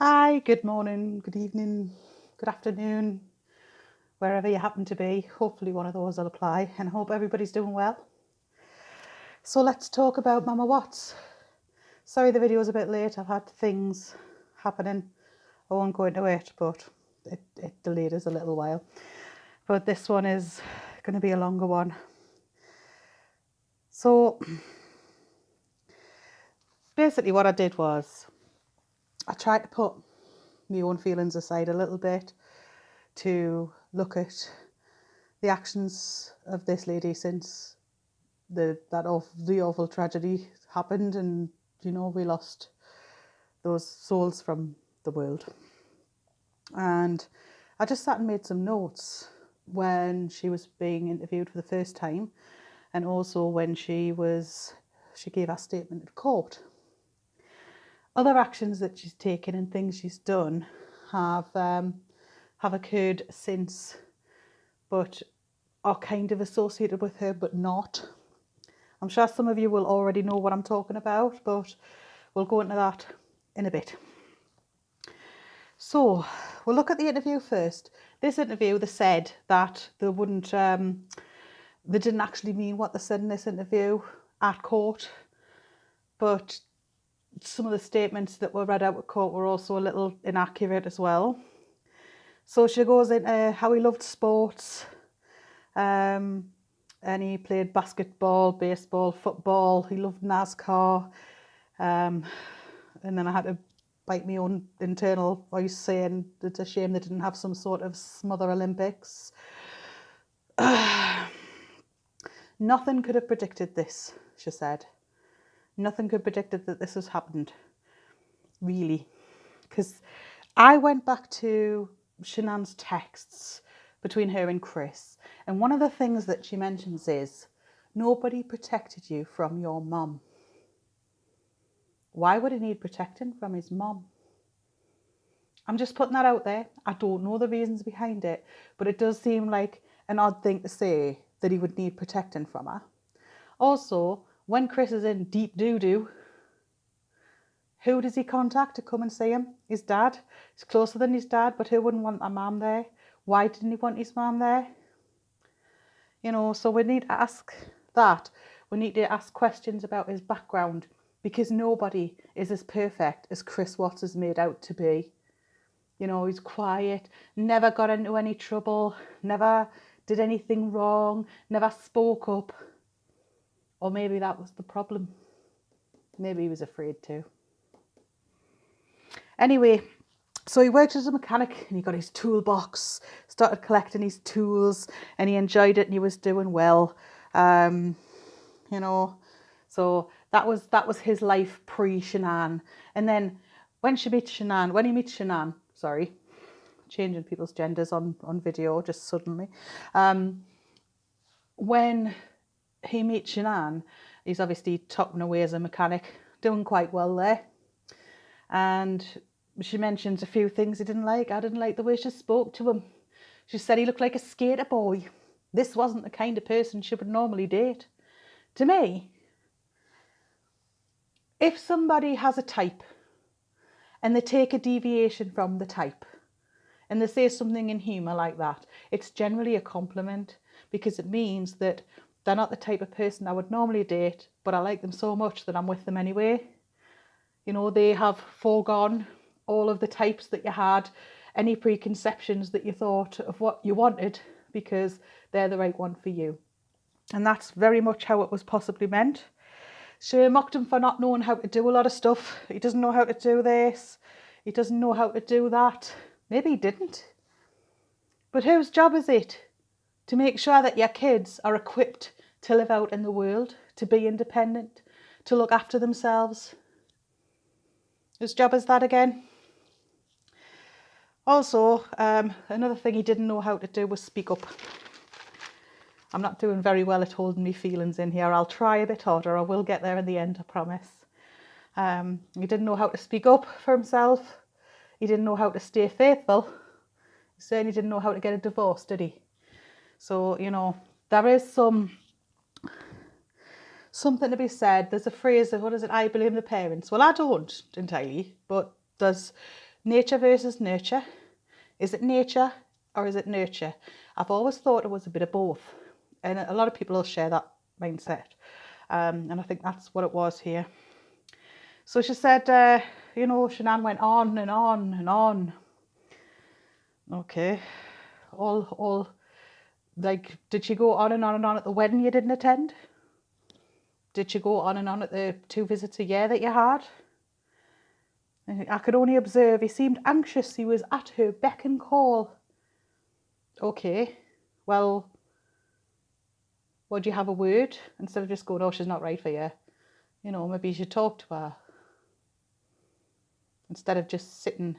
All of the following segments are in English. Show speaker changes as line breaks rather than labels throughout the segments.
Hi, good morning, good evening, good afternoon, wherever you happen to be. Hopefully one of those will apply, and I hope everybody's doing well. So let's talk about Mama Watts. Sorry the video's a bit late, I've had things happening. I won't go into it, but it delayed us a little while. But this one is going to be a longer one. So basically what I did was I tried to put my own feelings aside a little bit to look at the actions of this lady since the awful tragedy happened, and we lost those souls from the world. And I just sat and made some notes when she was being interviewed for the first time, and also when she gave her statement at court. Other actions that she's taken and things she's done have occurred since, but are kind of associated with her, but not. I'm sure some of you will already know what I'm talking about, but we'll go into that in a bit. So we'll look at the interview first. This interview, they said that they didn't actually mean what they said in this interview at court, but some of the statements that were read out at court were also a little inaccurate as well. So she goes into how he loved sports, and he played basketball, baseball, football. He loved NASCAR. And then I had to bite my own internal voice saying it's a shame they didn't have some sort of Smother Olympics. Nothing could have predicted this, she said. Nothing could have predicted that this has happened, really. Because I went back to Shanann's texts between her and Chris, and one of the things that she mentions is, nobody protected you from your mum. Why would he need protecting from his mum? I'm just putting that out there. I don't know the reasons behind it, but it does seem like an odd thing to say that he would need protecting from her. Also, when Chris is in deep doo-doo, who does he contact to come and see him? His dad. He's closer than his dad, but who wouldn't want a mum there? Why didn't he want his mum there? So we need to ask that. We need to ask questions about his background, because nobody is as perfect as Chris Watts is made out to be. He's quiet, never got into any trouble, never did anything wrong, never spoke up. Or maybe that was the problem. Maybe he was afraid to. Anyway, so he worked as a mechanic and he got his toolbox, started collecting his tools, and he enjoyed it and he was doing well. So that was his life pre-Shanann. And then when he meets Shanann, changing people's genders on video just suddenly. When he meets Shanann, he's obviously topping away as a mechanic, doing quite well there. And she mentions a few things he didn't like. I didn't like the way she spoke to him. She said he looked like a skater boy. This wasn't the kind of person she would normally date. To me, if somebody has a type and they take a deviation from the type and they say something in humour like that, it's generally a compliment, because it means that they're not the type of person I would normally date, but I like them so much that I'm with them anyway. They have foregone all of the types that you had, any preconceptions that you thought of what you wanted, because they're the right one for you. And that's very much how it was possibly meant. She mocked him for not knowing how to do a lot of stuff. He doesn't know how to do this. He doesn't know how to do that. Maybe he didn't. But whose job is it to make sure that your kids are equipped to live out in the world, to be independent, to look after themselves? Whose job is that again? Also, another thing he didn't know how to do was speak up. I'm not doing very well at holding my feelings in here. I'll try a bit harder. I will get there in the end, I promise. He didn't know how to speak up for himself. He didn't know how to stay faithful. He certainly didn't know how to get a divorce, did he? So, there is something to be said. There's a phrase of, what is it? I blame the parents. Well, I don't entirely, but there's nature versus nurture. Is it nature or is it nurture? I've always thought it was a bit of both. And a lot of people will share that mindset. And I think that's what it was here. So she said, Shanann went on and on and on. Okay. All like, did she go on and on and on at the wedding you didn't attend? Did she go on and on at the 2 visits a year that you had? I could only observe he seemed anxious. He was at her beck and call. Okay, well, would you have a word? Instead of just going, oh, she's not right for you. Maybe you should talk to her. Instead of just sitting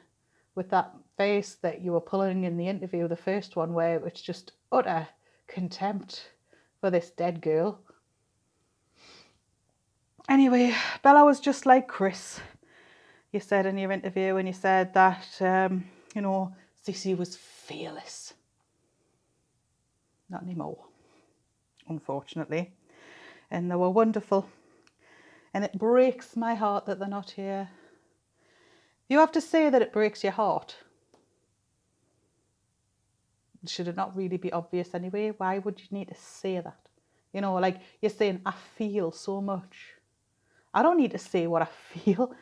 with that face that you were pulling in the interview, the first one, where it's just utter contempt for this dead girl. Anyway, Bella was just like Chris. You said in your interview, and you said that, Cissy was fearless. Not anymore, unfortunately. And they were wonderful. And it breaks my heart that they're not here. You have to say that it breaks your heart. Should it not really be obvious anyway? Why would you need to say that? Like you're saying, I feel so much. I don't need to say what I feel.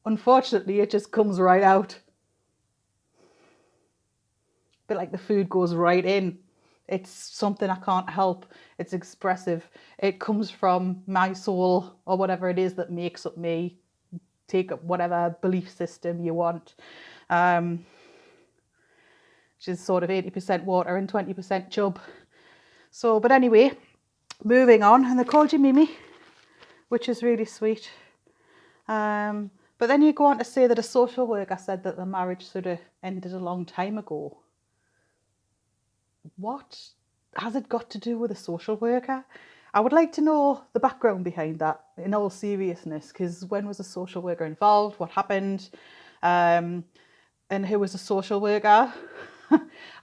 Unfortunately, it just comes right out. A bit like the food goes right in. It's something I can't help. It's expressive. It comes from my soul or whatever it is that makes up me. Take up whatever belief system you want. Which is sort of 80% water and 20% chub. So, but anyway, moving on. And they called you Mimi, which is really sweet. But then you go on to say that a social worker said that the marriage sort of ended a long time ago. What has it got to do with a social worker? I would like to know the background behind that in all seriousness, because when was a social worker involved? What happened? And who was a social worker?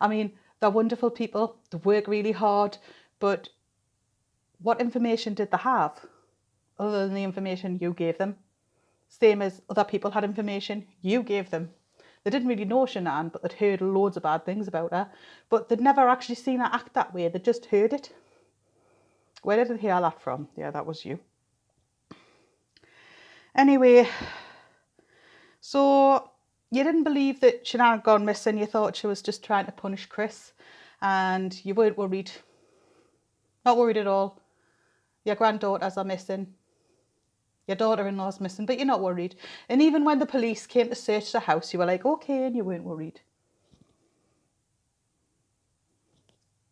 I mean, they're wonderful people. They work really hard. But what information did they have other than the information you gave them? Same as other people had information you gave them. They didn't really know Shanann, but they'd heard loads of bad things about her. But they'd never actually seen her act that way. They'd just heard it. Where did they hear that from? Yeah, that was you. Anyway, so you didn't believe that Shanann had gone missing. You thought she was just trying to punish Chris. And you weren't worried. Not worried at all. Your granddaughters are missing. Your daughter-in-law's missing, but you're not worried. And even when the police came to search the house, you were like, okay, and you weren't worried.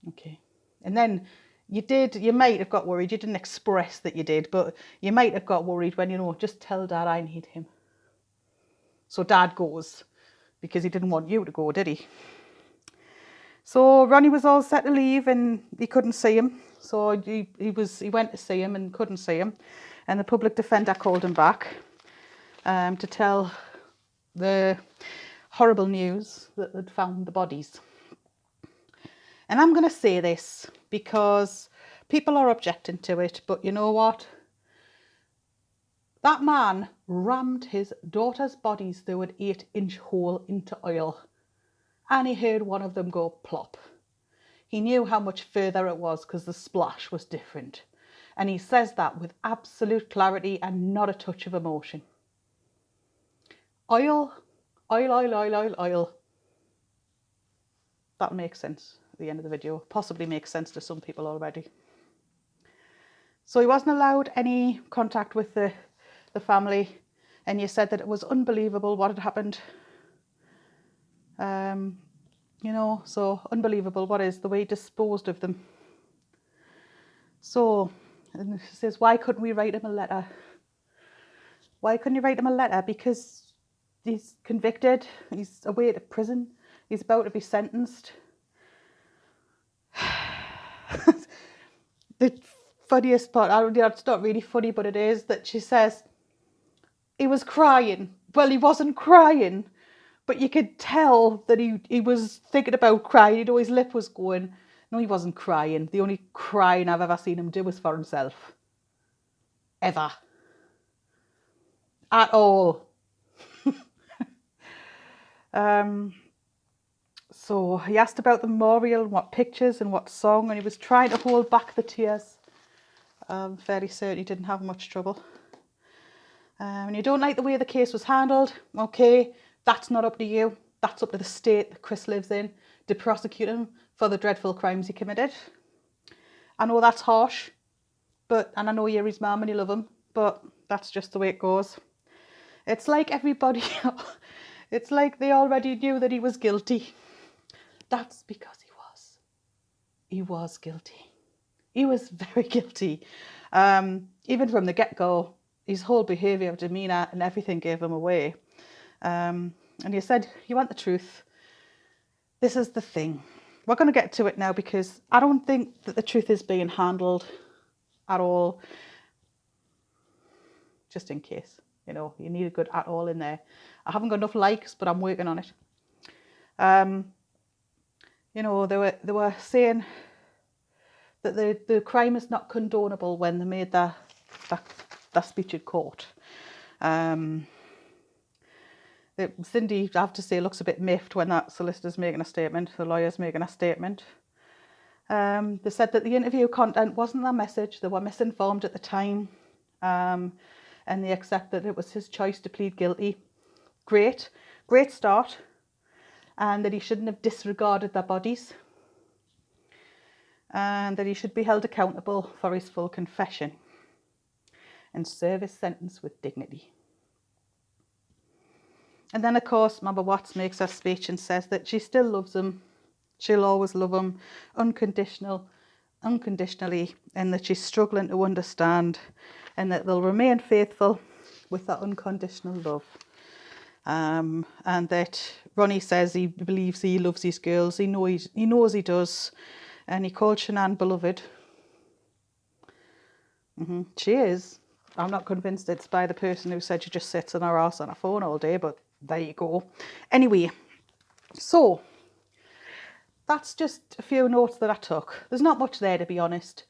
Okay. And then you might have got worried. You didn't express that you did, but you might have got worried when, just tell Dad I need him. So Dad goes, because he didn't want you to go, did he? So Ronnie was all set to leave and he couldn't see him. So he went to see him and couldn't see him. And the public defender called him back to tell the horrible news that they'd found the bodies. And I'm going to say this because people are objecting to it, but you know what? That man rammed his daughter's bodies through an 8-inch hole into oil, and he heard one of them go plop. He knew how much further it was because the splash was different. And he says that with absolute clarity and not a touch of emotion. Oil. That makes sense at the end of the video. Possibly makes sense to some people already. So he wasn't allowed any contact with the family. And you said that it was unbelievable what had happened. So unbelievable. What is the way he disposed of them? So, and she says, why couldn't we write him a letter? Why couldn't you write him a letter? Because he's convicted. He's away to prison. He's about to be sentenced. The funniest part, it's not really funny, but it is, that she says, he was crying. Well, he wasn't crying, but you could tell that he was thinking about crying. His lip was going. No, he wasn't crying. The only crying I've ever seen him do was for himself. Ever. At all. So he asked about the memorial and what pictures and what song, and he was trying to hold back the tears. Fairly certain he didn't have much trouble. And you don't like the way the case was handled, okay, that's not up to you. That's up to the state that Chris lives in to prosecute him for the dreadful crimes he committed. I know that's harsh, and I know you're his mum and you love him, but that's just the way it goes. It's like everybody, it's like they already knew that he was guilty. That's because he was guilty. He was very guilty. Even from the get-go, his whole behaviour, demeanour and everything gave him away. And you said, you want the truth. This is the thing. We're going to get to it now because I don't think that the truth is being handled at all. Just in case, you need a good at all in there. I haven't got enough likes, but I'm working on it. They were saying that the crime is not condonable when they made that speech in court. Cindy, I have to say, looks a bit miffed when that solicitor's making a statement, the lawyer's making a statement. They said that the interview content wasn't their message, they were misinformed at the time, and they accept that it was his choice to plead guilty. Great start, and that he shouldn't have disregarded their bodies, and that he should be held accountable for his full confession and serve his sentence with dignity. And then, of course, Mama Watts makes her speech and says that she still loves him. She'll always love him unconditionally, and that she's struggling to understand, and that they'll remain faithful with that unconditional love. And that Ronnie says he believes he loves his girls. He knows he does. And he called Shanann beloved. She is. I'm not convinced it's by the person who said she just sits on her ass on her phone all day, but there you go. Anyway, so that's just a few notes that I took. There's not much there, to be honest.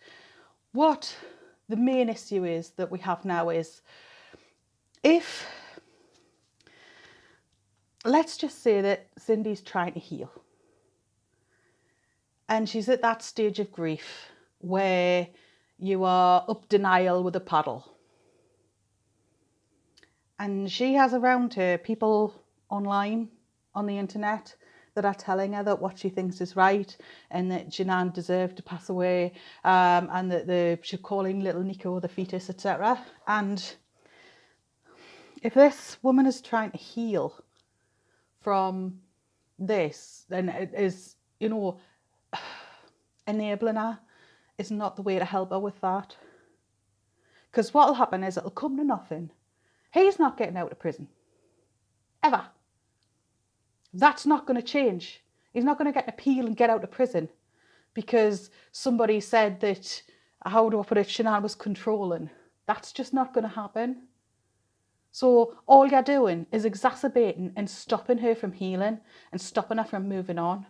What the main issue is that we have now is, let's just say that Cindy's trying to heal. And she's at that stage of grief where you are up denial with a paddle. And she has around her people online, on the internet, that are telling her that what she thinks is right, and that Shanann deserved to pass away, and that she's calling little Nico the fetus, etc. And if this woman is trying to heal from this, then it is, enabling her is not the way to help her with that. Because what will happen is it'll come to nothing. He's not getting out of prison. Ever. That's not going to change. He's not going to get an appeal and get out of prison because somebody said that, how do I put it, Shanann was controlling. That's just not going to happen. So all you're doing is exacerbating and stopping her from healing and stopping her from moving on.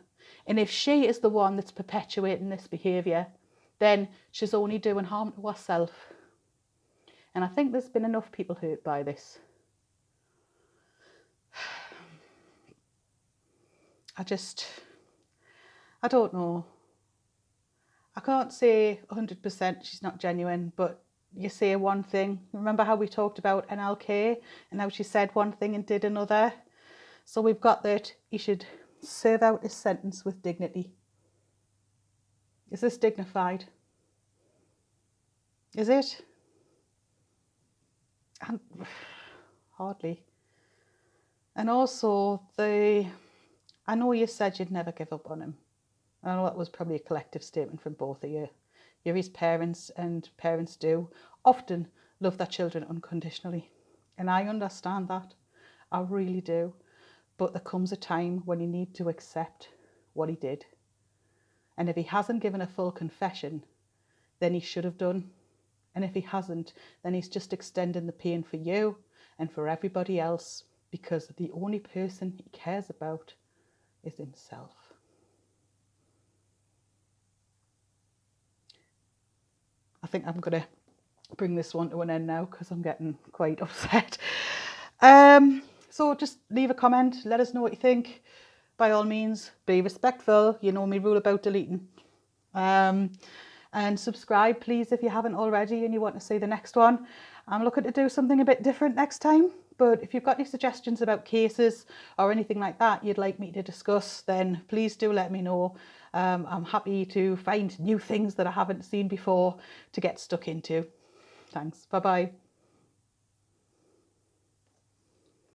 And if she is the one that's perpetuating this behaviour, then she's only doing harm to herself. And I think there's been enough people hurt by this. I don't know. I can't say 100% she's not genuine, but you say one thing. Remember how we talked about NLK and how she said one thing and did another? So we've got that he should serve out his sentence with dignity. Is this dignified? Is it? Hardly. And also, I know you said you'd never give up on him. I know that was probably a collective statement from both of you. You're his parents, and parents do often love their children unconditionally. And I understand that. I really do. But there comes a time when you need to accept what he did. And if he hasn't given a full confession, then he should have done. And if he hasn't, then he's just extending the pain for you and for everybody else, because the only person he cares about is himself. I think I'm going to bring this one to an end now because I'm getting quite upset. So So just leave a comment, let us know what you think. By all means, be respectful. You know me rule about deleting. And subscribe, please, if you haven't already and you want to see the next one. I'm looking to do something a bit different next time. But if you've got any suggestions about cases or anything like that you'd like me to discuss, then please do let me know. I'm happy to find new things that I haven't seen before to get stuck into. Thanks. Bye-bye.